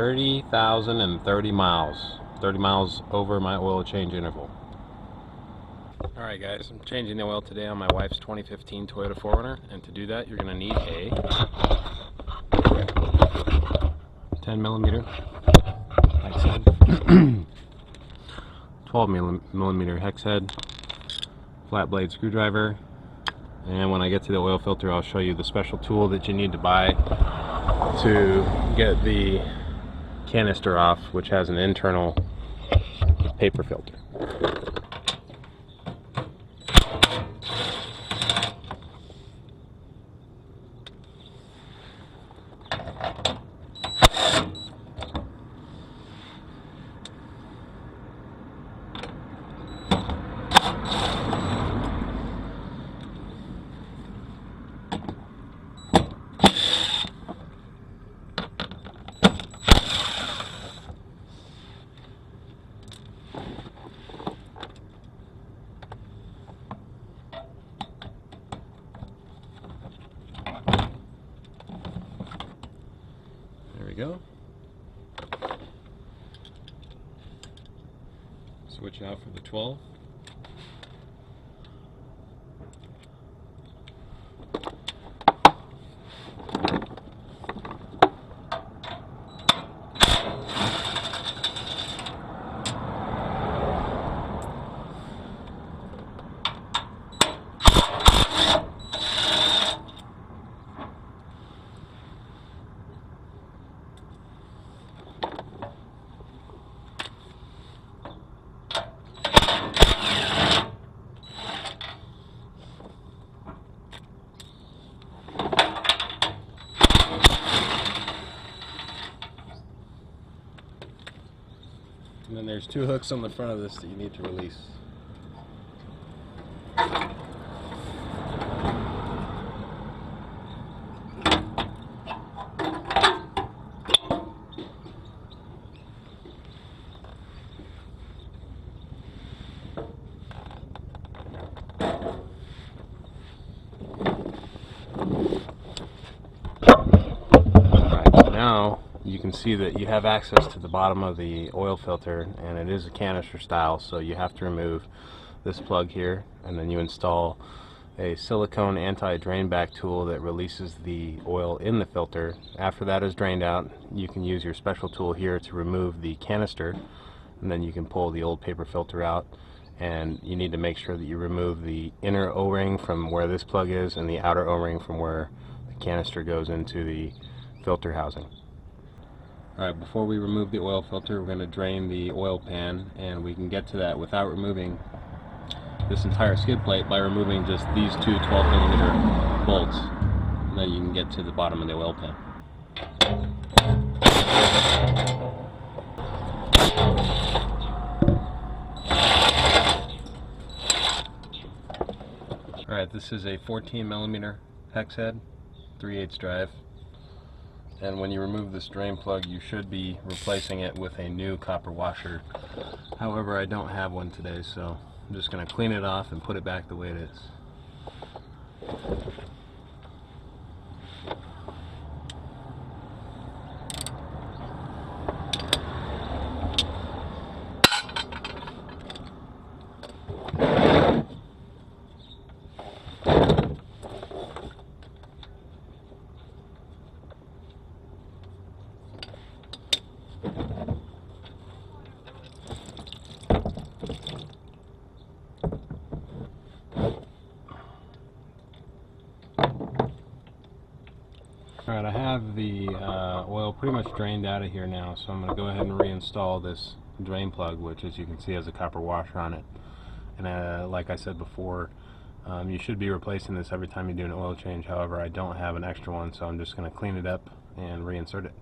30,030 miles. 30 miles over my oil change interval. Alright guys, I'm changing the oil today on my wife's 2015 Toyota 4Runner, and to do that you're going to need a 10mm hex head, 12mm hex head, flat blade screwdriver, and when I get to the oil filter I'll show you the special tool that you need to buy to get the canister off, which has an internal paper filter. There we go. Switch out for the 12. And then there's two hooks on the front of this that you need to release. Now you can see that you have access to the bottom of the oil filter, and it is a canister style, so you have to remove this plug here, and then you install a silicone anti-drain back tool that releases the oil in the filter. After that is drained out, you can use your special tool here to remove the canister, and then you can pull the old paper filter out. And you need to make sure that you remove the inner O-ring from where this plug is and the outer O-ring from where the canister goes into the filter housing. Alright, before we remove the oil filter, we're going to drain the oil pan, and we can get to that without removing this entire skid plate by removing just these two 12mm bolts, and then you can get to the bottom of the oil pan. Alright, this is a 14mm hex head, 3/8 drive. And when you remove this drain plug, you should be replacing it with a new copper washer. However, I don't have one today, so I'm just going to clean it off and put it back the way it is. Alright, I have the oil pretty much drained out of here now, so I'm going to go ahead and reinstall this drain plug, which, as you can see, has a copper washer on it. And like I said before, you should be replacing this every time you do an oil change. However, I don't have an extra one, so I'm just going to clean it up and reinsert it.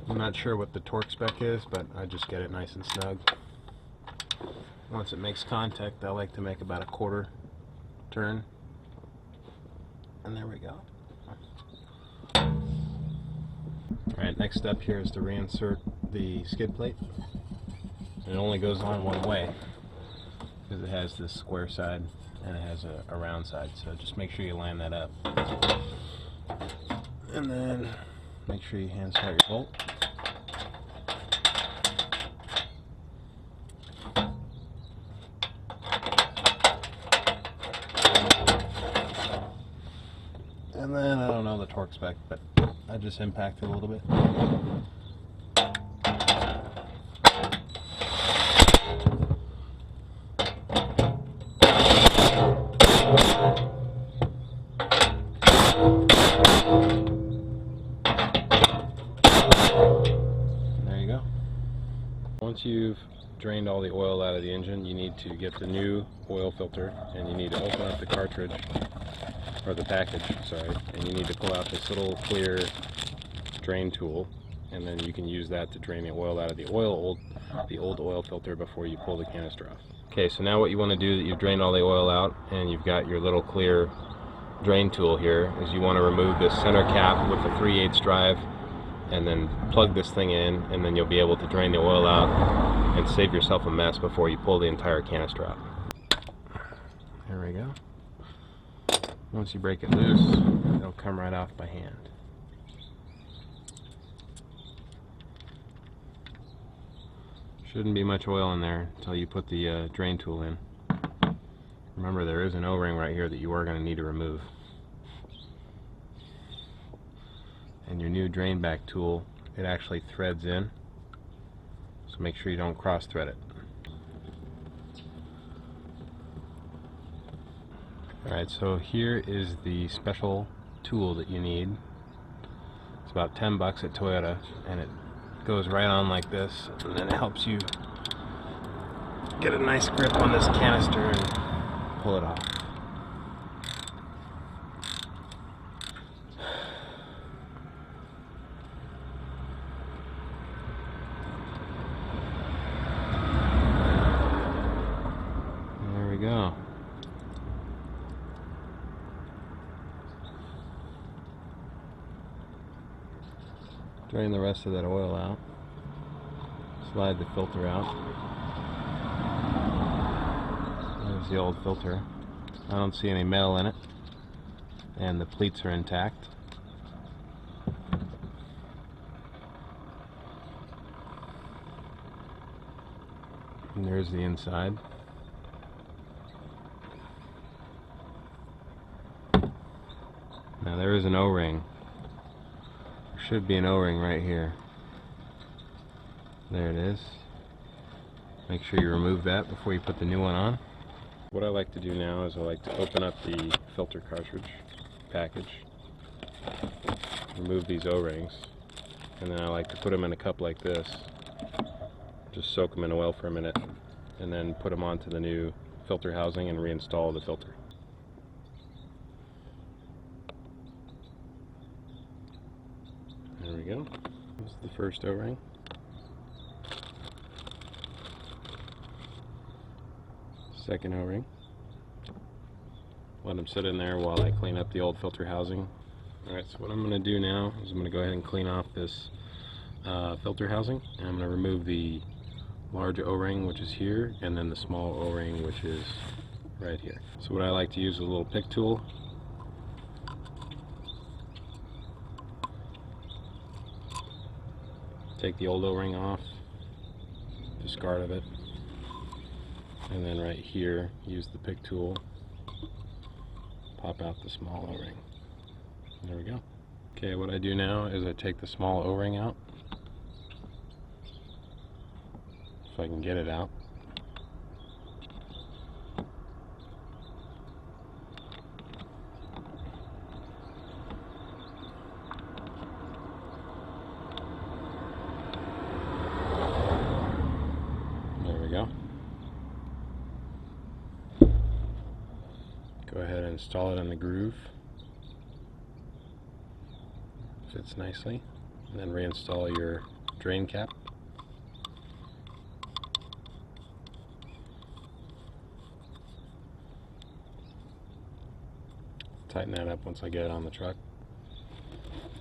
I'm not sure what the torque spec is, but I just get it nice and snug. Once it makes contact, I like to make about a quarter turn. And there we go. Alright, next step here is to reinsert the skid plate. It only goes on one way because it has this square side and it has a round side, so just make sure you line that up. And then make sure you hand start your bolt. And then, I don't know the torque spec, but I just impacted a little bit. There you go. Once you've drained all the oil out of the engine, you need to get the new oil filter, and you need to open up the cartridge, or the package, sorry, and you need to pull out this little clear drain tool, and then you can use that to drain the oil out of the old oil filter before you pull the canister off. Okay, so now what you want to do that you've drained all the oil out and you've got your little clear drain tool here is you want to remove this center cap with the 3/8 drive and then plug this thing in, and then you'll be able to drain the oil out and save yourself a mess before you pull the entire canister out. There we go. Once you break it loose, it'll come right off by hand. Shouldn't be much oil in there until you put the drain tool in. Remember, there is an O-ring right here that you are going to need to remove. And your new drain back tool, it actually threads in, so make sure you don't cross thread it. Alright, so here is the special tool that you need. It's about 10 bucks at Toyota, and it goes right on like this, and then it helps you get a nice grip on this canister and pull it off. There we go. Drain the rest of that oil out. Slide the filter out. There's the old filter. I don't see any metal in it, and the pleats are intact. And there's the inside. Now there is an O-ring. There should be an O-ring right here. There it is. Make sure you remove that before you put the new one on. What I like to do now is I like to open up the filter cartridge package, remove these O-rings, and then I like to put them in a cup like this, just soak them in oil for a minute, and then put them onto the new filter housing and reinstall the filter. There we go. This is the first O-ring. Second O-ring. Let them sit in there while I clean up the old filter housing. Alright, so what I'm going to do now is I'm going to go ahead and clean off this filter housing, and I'm going to remove the large O-ring, which is here, and then the small O-ring, which is right here. So what I like to use is a little pick tool. Take the old O-ring off, discard of it, and then right here use the pick tool, pop out the small O-ring. There we go. Okay, what I do now is I take the small O-ring out, if I can get it out. There we go. Go ahead and install it in the groove. Fits nicely. And then reinstall your drain cap. Tighten that up once I get it on the truck.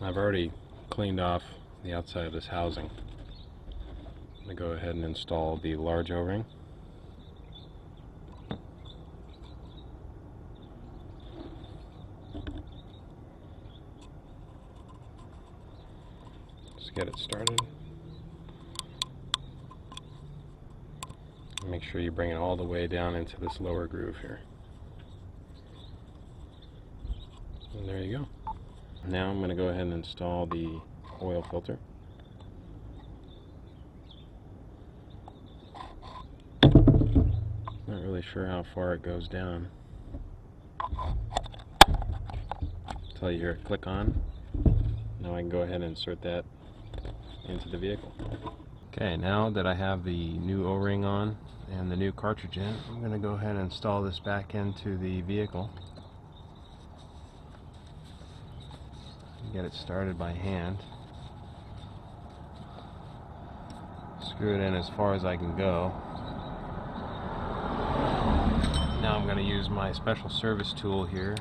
I've already cleaned off the outside of this housing. I'm going to go ahead and install the large O-ring. Just get it started. Make sure you bring it all the way down into this lower groove here. And there you go. Now I'm going to go ahead and install the oil filter. Not really sure how far it goes down. Until you hear it click on. Now I can go ahead and insert that into the vehicle. Okay, now that I have the new O-ring on and the new cartridge in, I'm going to go ahead and install this back into the vehicle. Get it started by hand. Screw it in as far as I can go. Now I'm going to use my special service tool here.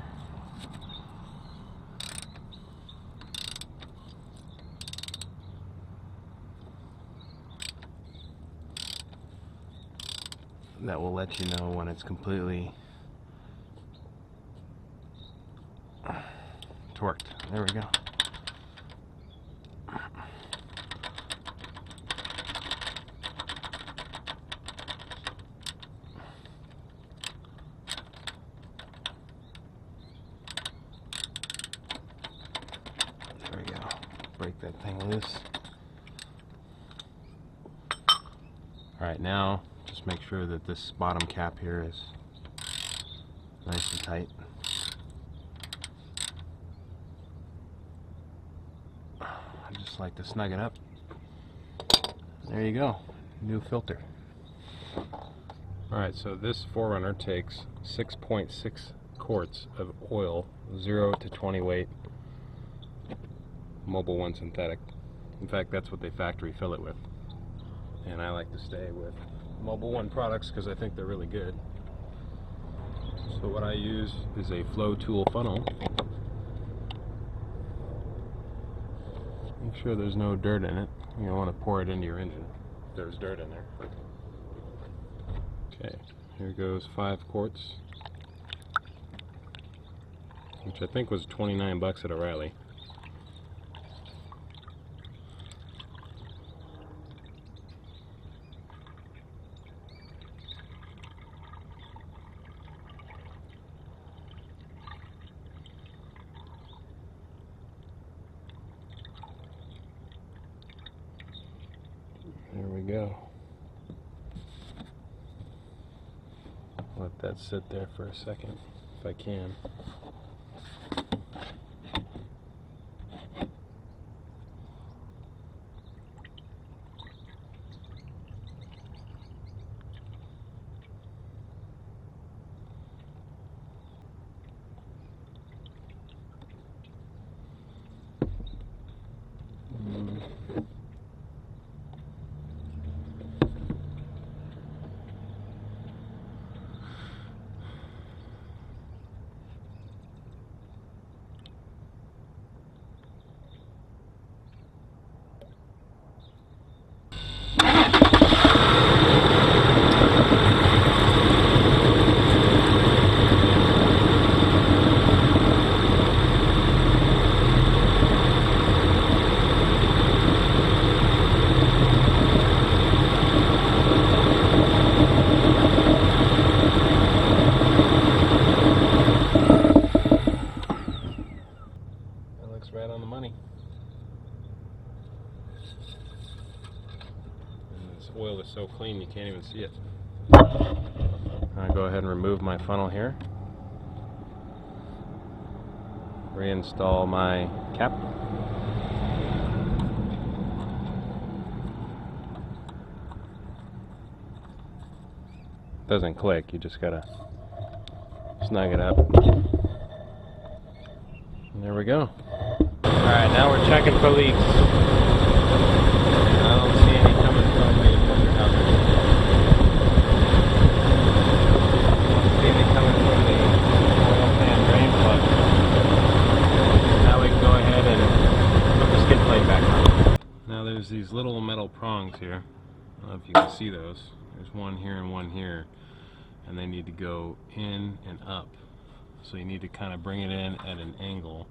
That will let you know when it's completely torqued. There we go. There we go. Break that thing loose. Alright, now just make sure that this bottom cap here is nice and tight. I just like to snug it up. There you go, new filter. Alright, so this 4Runner takes 6.6 quarts of oil, 0 to 20 weight, Mobil 1 synthetic. In fact, that's what they factory fill it with. And I like to stay with Mobil 1 products because I think they're really good. So what I use is a flow tool funnel. Make sure there's no dirt in it. You don't want to pour it into your engine if there's dirt in there. Okay, here goes 5 quarts, which I think was 29 bucks at O'Reilly. There we go. Let that sit there for a second, if I can. Right on the money. And this oil is so clean you can't even see it. I'll go ahead and remove my funnel here. Reinstall my cap. It doesn't click, you just gotta snug it up. And there we go. Alright, now we're checking for leaks. I don't see any coming from the filter housing. I don't see any coming from the oil pan drain plug. Now we can go ahead and put the skid plate back on. prongs here. I don't know if you can see those. There's one here and one here, and they need to go in and up. So you need to kind of bring it in at an angle.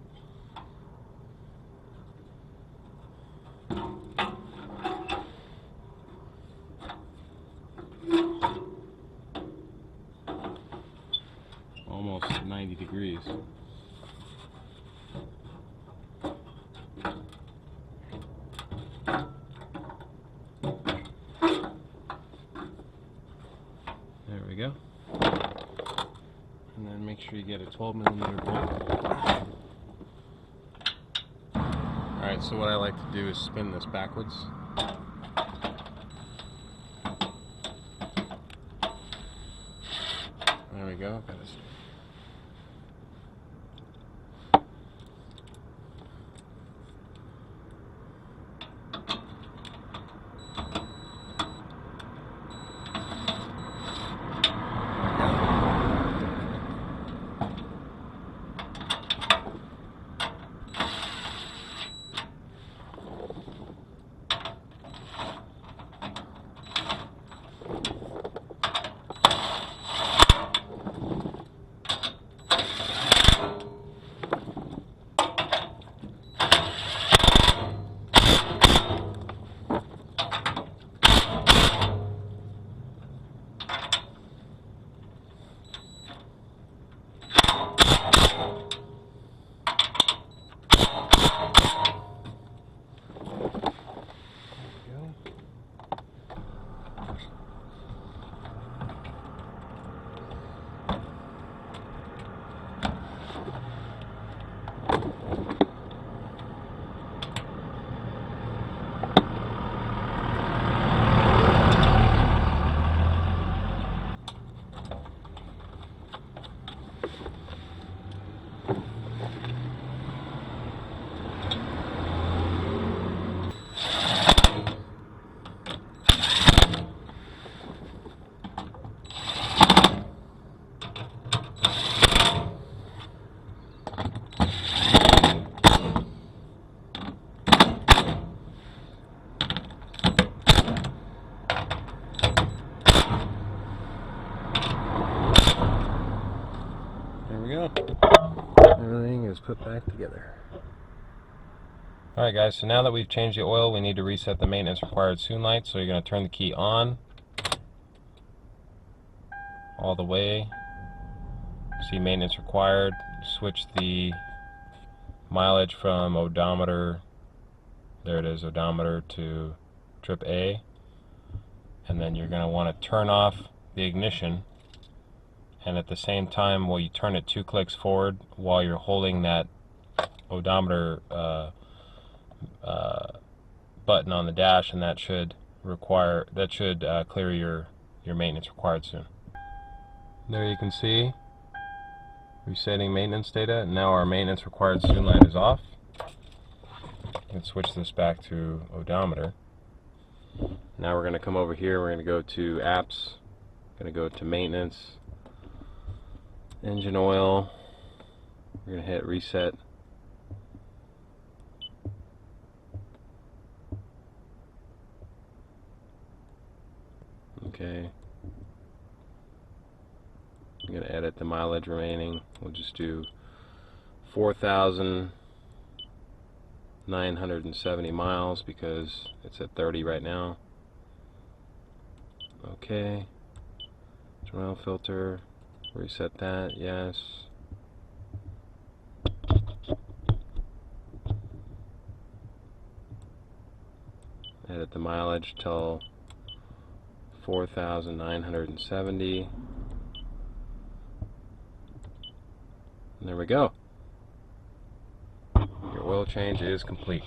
Almost 90 degrees. There we go. And then make sure you get a 12mm bolt. Alright, so what I like to do is spin this backwards. There we go. Got this. Everything is put back together. Alright guys, so now that we've changed the oil, we need to reset the maintenance required soon light. So you're going to turn the key on all the way. See maintenance required. Switch the mileage from odometer, there it is, odometer to trip A. And then you're going to want to turn off the ignition. And at the same time, you turn it 2 clicks forward while you're holding that odometer button on the dash, and that should clear your maintenance required soon. There you can see resetting maintenance data. Now our maintenance required soon light is off. Let's switch this back to odometer. Now we're going to come over here. We're going to go to apps. Going to go to maintenance. Engine oil. We're going to hit reset. Okay. I'm going to edit the mileage remaining. We'll just do 4,970 miles because it's at 30 right now. Okay. Oil filter. Reset that, yes. Edit the mileage till 4,970. And there we go. Your oil change is complete.